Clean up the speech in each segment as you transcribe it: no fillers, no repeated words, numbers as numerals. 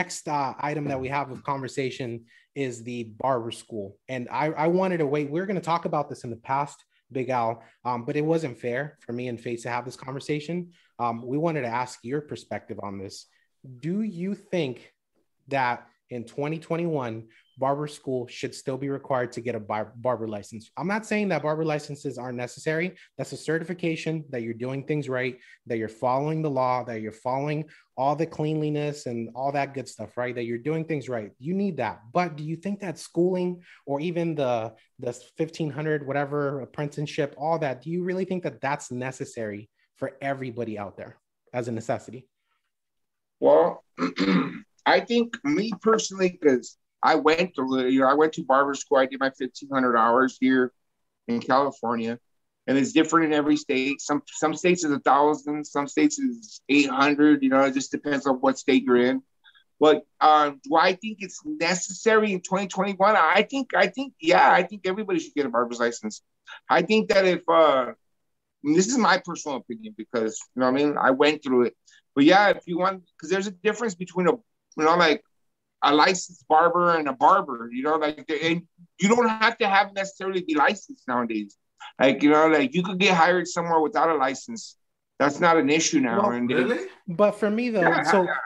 next item that we have of conversation is the barber school. And I wanted to wait. We were going to talk about this in the past, Big Al, but it wasn't fair for me and Faith to have this conversation. We wanted to ask your perspective on this. Do you think that in 2021, barber school should still be required to get a barber license? I'm not saying that barber licenses aren't necessary. That's a certification that you're doing things right, that you're following the law, that you're following all the cleanliness and all that good stuff, right? That you're doing things right. You need that. But do you think that schooling or even the 1500, whatever apprenticeship, all that, do you really think that that's necessary for everybody out there as a necessity? Well, I think me personally, because I went to barber school. I did my 1,500 hours here in California, and it's different in every state. Some states is 1,000, some states is 800. It just depends on what state you're in. But do I think it's necessary in 2021? I think everybody should get a barber's license. I think that if this is my personal opinion, because I went through it. But yeah, if you want, because there's a difference between a licensed barber and a barber, and you don't have to have necessarily be licensed nowadays. You could get hired somewhere without a license. That's not an issue now. Well, really? But for me though,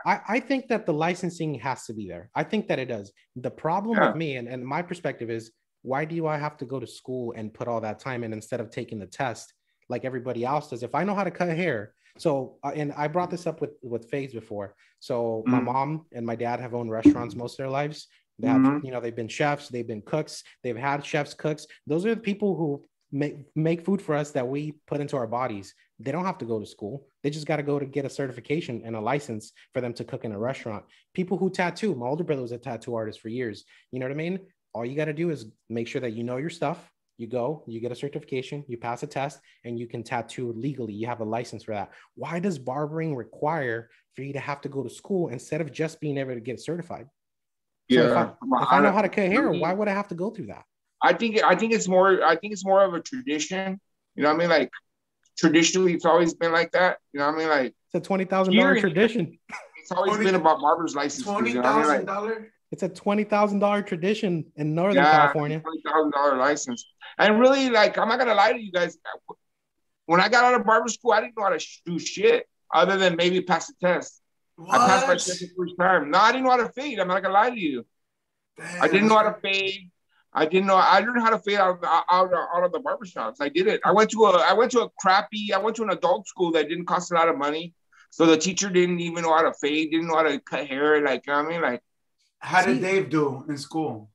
I think that the licensing has to be there. I think that it does. The problem with me and my perspective is, why do I have to go to school and put all that time in instead of taking the test like everybody else does? If I know how to cut hair. So, and I brought this up with FASTFEEDS before. So my mom and my dad have owned restaurants most of their lives. They have, they've been chefs, they've been cooks, they've had chefs, cooks. Those are the people who make food for us that we put into our bodies. They don't have to go to school. They just got to go to get a certification and a license for them to cook in a restaurant. People who tattoo, my older brother was a tattoo artist for years. You know what I mean? All you got to do is make sure that you know your stuff. You go, you get a certification, you pass a test, and you can tattoo legally. You have a license for that. Why does barbering require for you to have to go to school instead of just being able to get certified? So if I know how to cut hair, why would I have to go through that? I think it's more of a tradition. Like traditionally, it's always been like that. Like it's a $20,000 tradition. It's always been about barber's license. $20,000. It's a $20,000 tradition in Northern California. $20,000 license. And really, I'm not gonna lie to you guys. When I got out of barber school, I didn't know how to do shit other than maybe pass the test. What? I passed my test the first time. No, I didn't know how to fade. I'm not gonna lie to you. Damn. I didn't know how to fade. I learned how to fade out of the barbershops. I did it. I went to an adult school that didn't cost a lot of money. So the teacher didn't even know how to fade, didn't know how to cut hair. How did Dave do in school?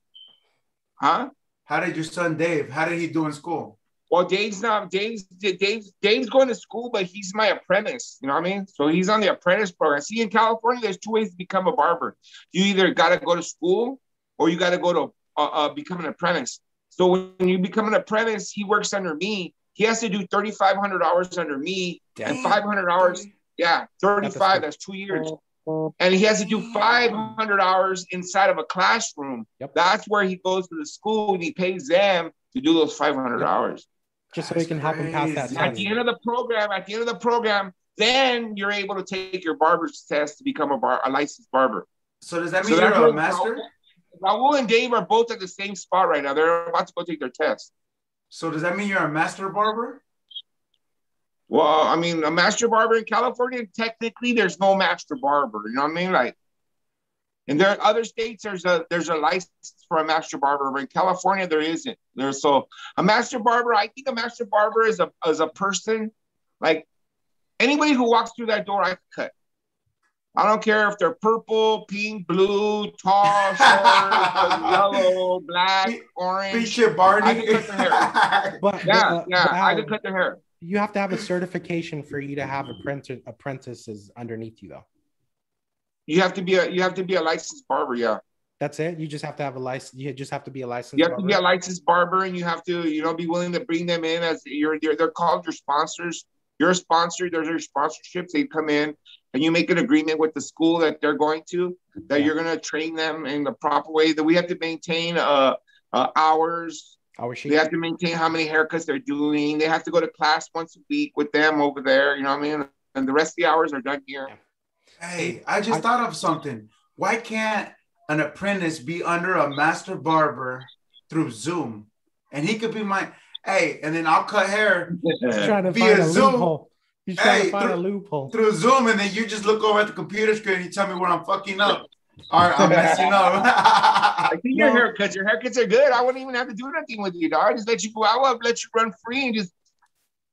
Huh? How did your son Dave? How did he do in school? Well, Dave's going to school, but he's my apprentice. You know what I mean? So he's on the apprentice program. See, in California, there's two ways to become a barber. You either got to go to school or you got to go to become an apprentice. So when you become an apprentice, he works under me. He has to do 3,500 hours under me. Damn. And 500 hours. Yeah, 35. That's 2 years. And he has to do 500 hours inside of a classroom. Yep. That's where he goes to the school and he pays them to do those 500 hours. Just so he can help him pass that test. At the end of the program, then you're able to take your barber's test to become a licensed barber. So does that mean you're a master? Raul and Dave are both at the same spot right now. They're about to go take their test. So does that mean you're a master barber? Well, I mean, a master barber in California, technically, there's no master barber. You know what I mean? And there are other states, there's a license for a master barber, but in California, there isn't. So a master barber, I think a master barber is a person, like anybody who walks through that door, I can cut. I don't care if they're purple, pink, blue, tall, short, yellow, black, orange. Barney. I can cut their hair. I can cut their hair. You have to have a certification for you to have apprentices underneath you, though. You have to be a licensed barber, yeah. That's it. You just have to have a license. You just have to be a licensed. You have to be a licensed barber, and you have to, be willing to bring them in as they're called your sponsors. You're a sponsor. There's your sponsorships. They come in, and you make an agreement with the school that they're going to, that you're going to train them in the proper way. That we have to maintain hours. They have to maintain how many haircuts they're doing. They have to go to class once a week with them over there. You know what I mean? And the rest of the hours are done here. Hey, I just thought of something. why can't an apprentice be under a master barber through Zoom? And he could be hey, and then I'll cut hair trying to via find a Zoom. loophole. He's trying to find a loophole Through Zoom, and then you just look over at the computer screen and you tell me where I'm fucking up. All right, I'm messing up. I think your haircuts are good. I wouldn't even have to do nothing with you, dog. I just let you go out, let you run free, and just,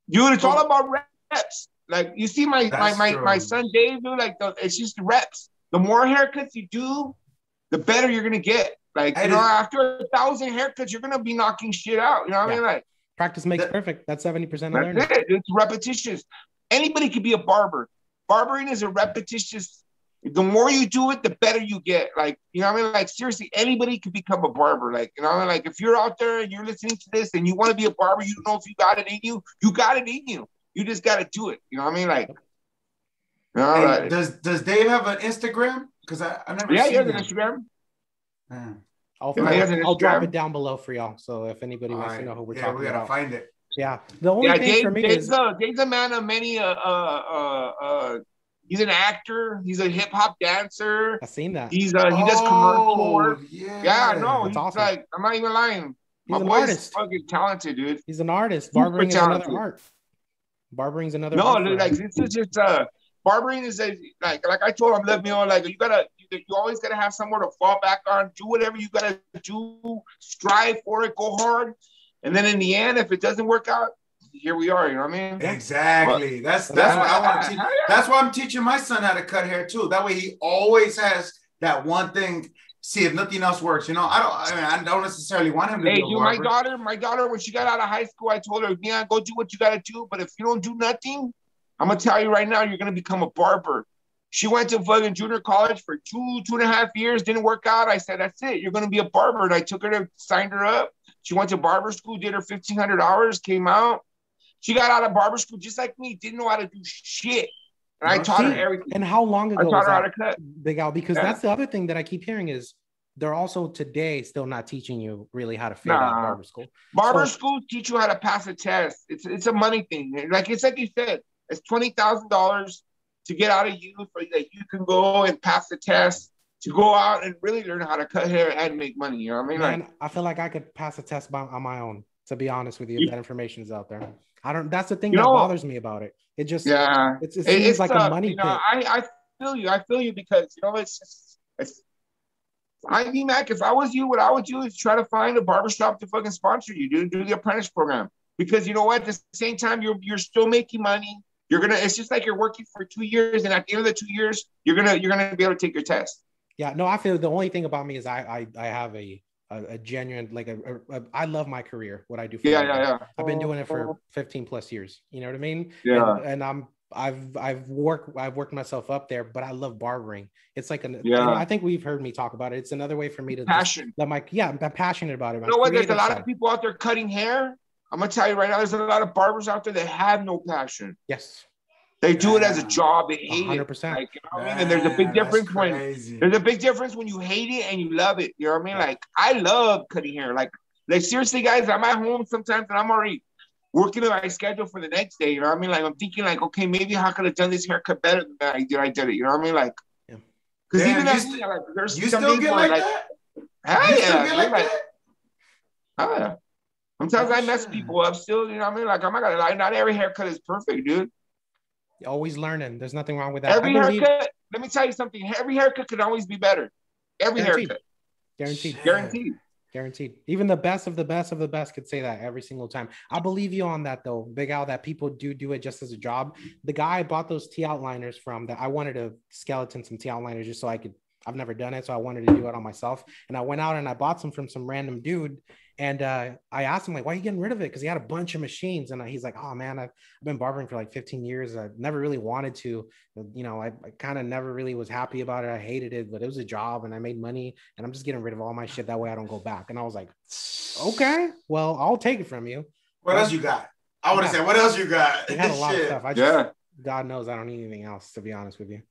dude, it's all about reps. Like, you see my son Dave, dude, like, it's just the reps. The more haircuts you do, the better you're gonna get. Like, after 1,000 haircuts, you're gonna be knocking shit out. You know what I mean? Like, practice makes perfect. That's 70% of learning. It's repetitious. Anybody could be a barber. Barbering is a repetitious. The more you do it, the better you get. Like, you know what I mean? Like, seriously, anybody could become a barber. Like, you know what I mean? Like, if you're out there and you're listening to this and you want to be a barber, you don't know if you got it in you. You got it in you. You just got to do it. You know what I mean? Like, does Dave have an Instagram? Because I never seen he has an Instagram. I'll drop it down below for y'all. So if anybody wants to know who we're talking about, we gotta find it. Yeah, the only thing for me is Dave's a man of many. He's an actor. He's a hip hop dancer. I've seen that. He does commercial work. Yeah, no, he's awesome. Like, I'm not even lying. He's an artist. Fucking talented, dude. He's an artist. Barbering is another art. Barbering's another. No, like, this is just barbering is like I told him, let me know, like, you always gotta have somewhere to fall back on. Do whatever you gotta do. Strive for it. Go hard. And then in the end, if it doesn't work out, here we are. You know what I mean? Exactly. That's what I want to teach. That's why I'm teaching my son how to cut hair too. That way, he always has that one thing. See if nothing else works. You know, I don't necessarily want him to be a barber. My daughter, when she got out of high school, I told her, yeah, go do what you gotta do. But if you don't do nothing, I'm gonna tell you right now, you're gonna become a barber. She went to fucking junior college for 2.5 years, didn't work out. I said, that's it. You're gonna be a barber. And I took her signed her up. She went to barber school, did her 1,500 hours, came out. She got out of barber school just like me, didn't know how to do shit. And I taught her everything. And how long ago I taught her how to cut? Big Al, because that's the other thing that I keep hearing is they're also today still not teaching you really how to figure out barber school. Barber school teach you how to pass a test. It's a money thing. Like you said, it's $20,000 to get out of youth, so that you can go and pass the test, to go out and really learn how to cut hair and make money. You know what I mean? Man, I feel like I could pass a test on my own, to be honest with you, if that information is out there. That's the thing that bothers me about it. It just, it seems like a money pit. I feel you because, I mean, Mac, if I was you, what I would do is try to find a barbershop to fucking sponsor you, dude. Do the apprentice program. Because you know what? At the same time, you're still making money. It's just like you're working for 2 years, and at the end of the 2 years, you're gonna be able to take your test. Yeah, no, I feel the only thing about me is I have a genuine, like I love my career, what I do. Yeah. I've been doing it for 15 plus years. You know what I mean? Yeah. And I've worked myself up there, but I love barbering. It's like I think we've heard me talk about it. It's another way for me to passion. I'm passionate about it. You know what? There's a lot of people out there cutting hair. I'm gonna tell you right now, there's a lot of barbers out there that have no passion. Yes. They do it as a job. They hate 100%. it. Like, you know what I mean? And there's a big difference when you hate it and you love it. You know what I mean? Like, I love cutting hair. Like seriously, guys, I'm at home sometimes and I'm already working on my schedule for the next day. You know what I mean? Like, I'm thinking like, okay, maybe how could I have done this haircut better than I did it. You know what I mean? Like, because even there's some still people get like that? Oh yeah. Sometimes I mess people up still, you know what I mean? Like, I'm not gonna lie, not every haircut is perfect, dude. You're always learning. There's nothing wrong with that. Every haircut, let me tell you something. Every haircut could always be better. Every haircut. Guaranteed. Even the best of the best of the best could say that every single time. I believe you on that though, Big Al, that people do it just as a job. The guy I bought those T outliners from, that I wanted to skeleton some T outliners just so I've never done it, so I wanted to do it on myself. And I went out and I bought some from some random dude. And I asked him, like, why are you getting rid of it? Because he had a bunch of machines. And he's like, oh, man, I've been barbering for like 15 years. I never really wanted to. I kind of never really was happy about it. I hated it, but it was a job and I made money. And I'm just getting rid of all my shit. That way I don't go back. And I was like, okay, well, I'll take it from you. What else you got? I would have said, what else you got? They had a lot of stuff. God knows I don't need anything else, to be honest with you.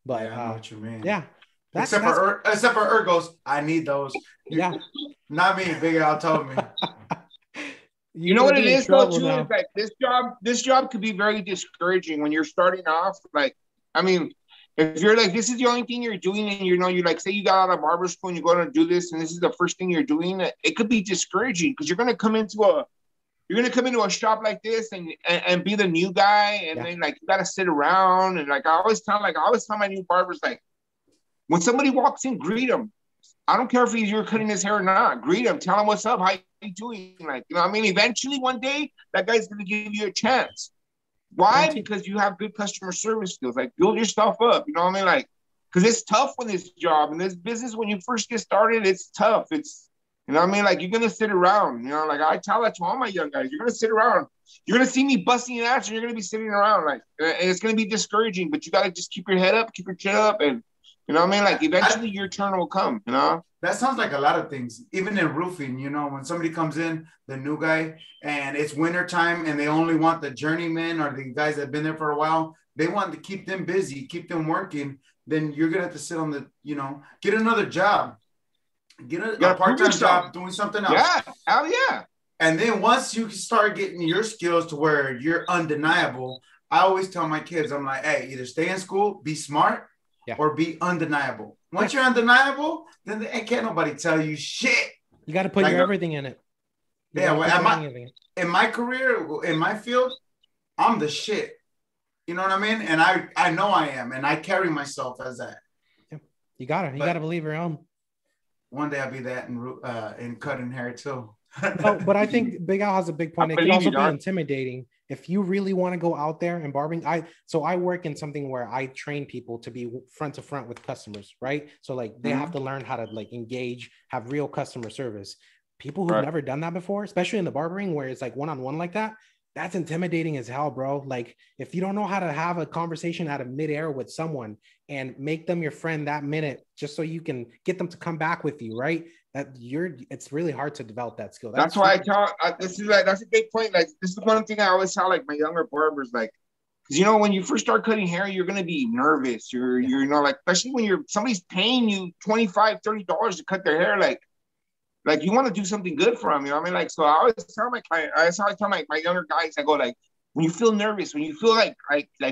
But I know what you mean. Yeah. Except for Ergos, I need those. Yeah. Not me, Big Al told me. You know what it is though, too? Is like this job could be very discouraging when you're starting off. Like, I mean, If you're like, this is the only thing you're doing, and you like, say you got out of barber school and you're going to do this, and this is the first thing you're doing, it could be discouraging because you're going to come into a shop like this and be the new guy, and then like you got to sit around, and like I always tell my new barbers, like, when somebody walks in, greet them. I don't care if you're cutting his hair or not. Greet him, tell him what's up, how you doing, like, you know what I mean? Eventually, one day, that guy's going to give you a chance. Why? Because you have good customer service skills. Like, build yourself up. You know what I mean? Like, because it's tough when this job and this business, when you first get started, it's tough. It's, you know what I mean? Like, you're going to sit around. You know, like I tell that to all my young guys. You're going to sit around. You're going to see me busting your ass, and you're going to be sitting around. Like, and it's going to be discouraging, but you got to just keep your head up, keep your chin up, and, you know what I mean? Like, eventually your turn will come, you know? That sounds like a lot of things. Even in roofing, you know, when somebody comes in, the new guy, and it's winter time and they only want the journeymen or the guys that have been there for a while, they want to keep them busy, keep them working, then you're going to have to sit on the, you know, get another job. Get a part-time job doing something else. Yeah, hell yeah. And then once you start getting your skills to where you're undeniable, I always tell my kids, I'm like, hey, either stay in school, be smart, or be undeniable. Once you're undeniable, then can't nobody tell you shit. You got to put your everything in it. In my career, in my field, I'm the shit. You know what I mean? And I know I am, and I carry myself as that. Yeah. You gotta believe your own. One day I'll be that in cutting hair too. No, but I think Big Al has a big point. It can also be intimidating if you really want to go out there and barbering. I work in something where I train people to be front to front with customers, right? So like they have to learn how to like engage, have real customer service. People who've never done that before, especially in the barbering where it's like one-on-one like that, that's intimidating as hell, bro. Like if you don't know how to have a conversation out of midair with someone and make them your friend that minute, just so you can get them to come back with you, right? It's really hard to develop that skill. That's why I tell, that's a big point. Like, this is one thing I always tell like my younger barbers, like, because, you know, when you first start cutting hair, you're going to be nervous. You're, you know, like, especially when somebody's paying you $25, $30 to cut their hair, like you want to do something good for them, you know what I mean? Like, so I always tell my client, I tell my younger guys, I go like, when you feel nervous, when you feel like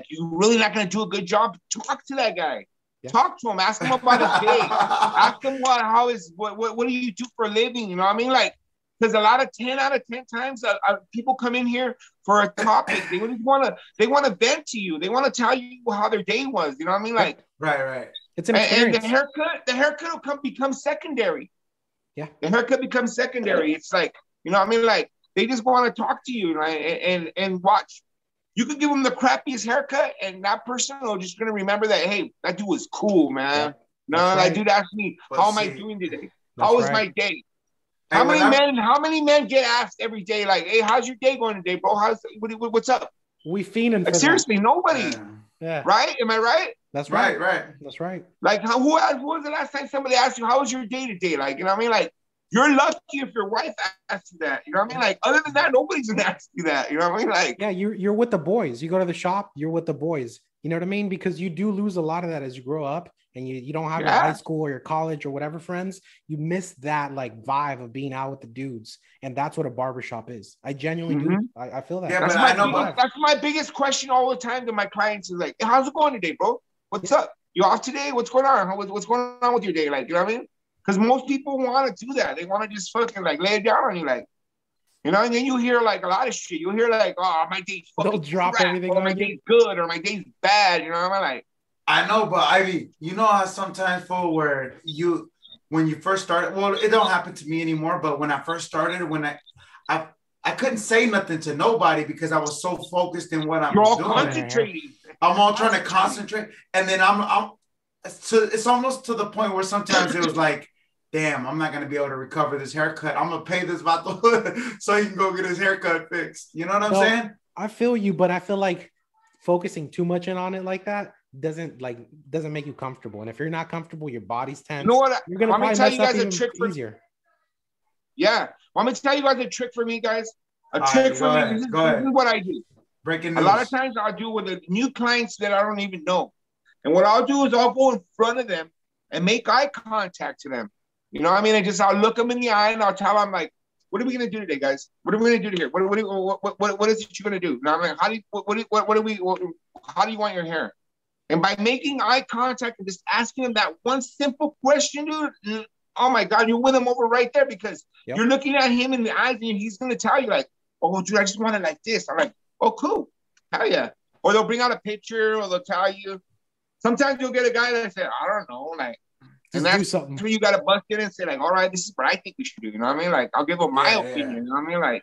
you're really not going to do a good job, talk to that guy. Yeah. Talk to him, ask him about his day. Ask him what do you do for a living? You know what I mean? Like, because a lot of 10 out of 10 times people come in here for a topic. They want to vent to you. They want to tell you how their day was. You know what I mean? Like, right. It's an experience. And the haircut will become secondary. Yeah. The haircut becomes secondary. It's like, you know what I mean? Like, they just want to talk to you, right? And watch. You could give them the crappiest haircut, and that person is just going to remember that, hey, that dude was cool, man. Yeah. That dude asked me, how am I doing today? How was my day? How many men get asked every day, like, hey, how's your day going today, bro? What's up? We fiending for seriously, nobody. Yeah. Right? Am I right? That's right. Right. That's right. Like, who was the last time somebody asked you, how was your day today? Like, you know what I mean? Like, you're lucky if your wife asks you that. You know what I mean? Like, other than that, nobody's gonna ask you that. You know what I mean? Like, yeah, you're with the boys. You go to the shop, you're with the boys. You know what I mean? Because you do lose a lot of that as you grow up, and you don't have your high school or your college or whatever friends. You miss that like vibe of being out with the dudes, and that's what a barbershop is. I genuinely do. I feel that. Yeah, that's my biggest question all the time to my clients is like, hey, how's it going today, bro? What's up? You off today? What's going on? What's going on with your day? Like, you know what I mean? Because most people want to do that. They want to just fucking like lay it down on you, like, you know. And then you hear like a lot of shit. You hear like, oh, my day's fucking they'll drop crap, everything, or my day's good, or my day's bad. You know what I mean? Like, I know, but Ivy, you know how sometimes, fool, where when you first started, well, it don't happen to me anymore. But when I first started, when I couldn't say nothing to nobody because I was so focused in what I'm doing. You're all concentrating. I'm all trying to concentrate, and then it's almost to the point where sometimes it was like, damn, I'm not going to be able to recover this haircut. I'm going to pay this vato so he can go get his haircut fixed. You know what I'm saying? I feel you, but I feel like focusing too much in on it like that doesn't make you comfortable. And if you're not comfortable, your body's tense. You know what? You're going to probably tell you mess guys up a trick easier. Yeah. I'm going to tell you guys a trick for me, guys. This is what I do. Breaking news. A lot of times I'll do with the new clients that I don't even know. And what I'll do is I'll go in front of them and make eye contact to them. You know what I mean? I'll look them in the eye and I'll tell them, like, what are we going to do today, guys? What are we going to do here? What is it you're going to do? You know what I mean? How do you want your hair? And by making eye contact and just asking him that one simple question, dude, oh my God, you win him over right there, because you're looking at him in the eyes and he's going to tell you like, oh, dude, I just want it like this. I'm like, oh, cool. Hell yeah. Or they'll bring out a picture, or they'll tell you. Sometimes you'll get a guy that said, I don't know, like, and that's where you got to bust in and say like, all right, this is what I think we should do. You know what I mean? Like, I'll give them my opinion. You know what I mean? Like,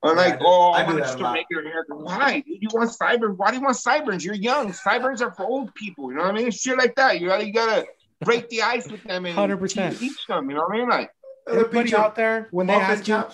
or like, I want to make your hair. Why? Dude, you want sideburns? Why do you want sideburns? You're young. Sideburns are for old people. You know what I mean? Shit like that. You gotta break the ice with them and 100% teach them. You know what I mean? Like, everybody out there, when they ask you,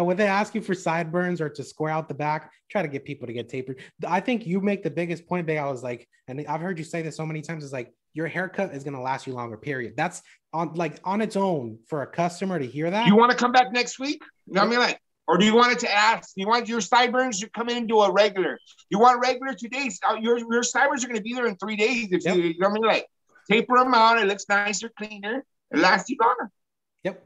when they ask you for sideburns or to square out the back, try to get people to get tapered. I think you make the biggest point, Big. I was like, and I've heard you say this so many times, is like, your haircut is going to last you longer, period. That's on its own for a customer to hear that. Do you want to come back next week? You know what I mean? Like, or do you want it to ask? You want your sideburns to come in and do a regular? You want regular 2 days? Your sideburns are going to be there in 3 days. If you know what I mean? Like, taper them out. It looks nicer, cleaner. It lasts you longer. Yep.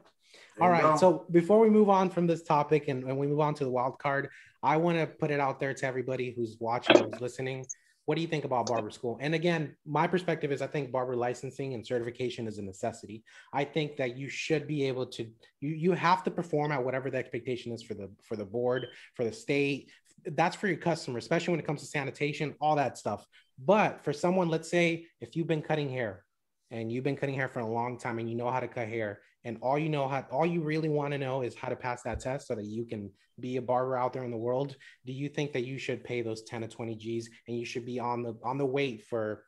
All right. So before we move on from this topic and we move on to the wild card, I want to put it out there to everybody who's watching, who's listening. What do you think about barber school? And again, my perspective is I think barber licensing and certification is a necessity. I think that you should be able to, you have to perform at whatever the expectation is for the board, for the state. That's for your customer, especially when it comes to sanitation, all that stuff. But for someone, let's say if you've been cutting hair and you've been cutting hair for a long time and you know how to cut hair, and all you really want to know is how to pass that test so that you can be a barber out there in the world. Do you think that you should pay those 10 to 20 G's and you should be on the wait for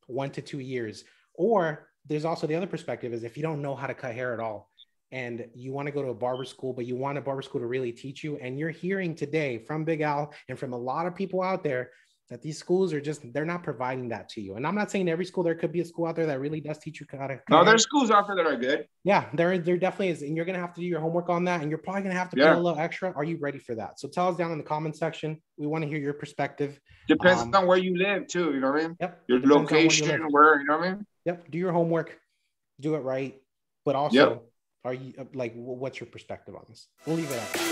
1 to 2 years? Or there's also the other perspective is if you don't know how to cut hair at all and you want to go to a barber school, but you want a barber school to really teach you. And you're hearing today from Big Al and from a lot of people out there that these schools are they're not providing that to you. And I'm not saying every school, there could be a school out there that really does teach you how to cut hair. There's schools out there that are good. Yeah, there definitely is. And you're going to have to do your homework on that. And you're probably going to have to pay a little extra. Are you ready for that? So tell us down in the comment section. We want to hear your perspective. Depends on where you live too. You know what I mean? Yep. Your location, where, you know what I mean? Yep. Do your homework, do it right. But also, are you like, what's your perspective on this? We'll leave it at that.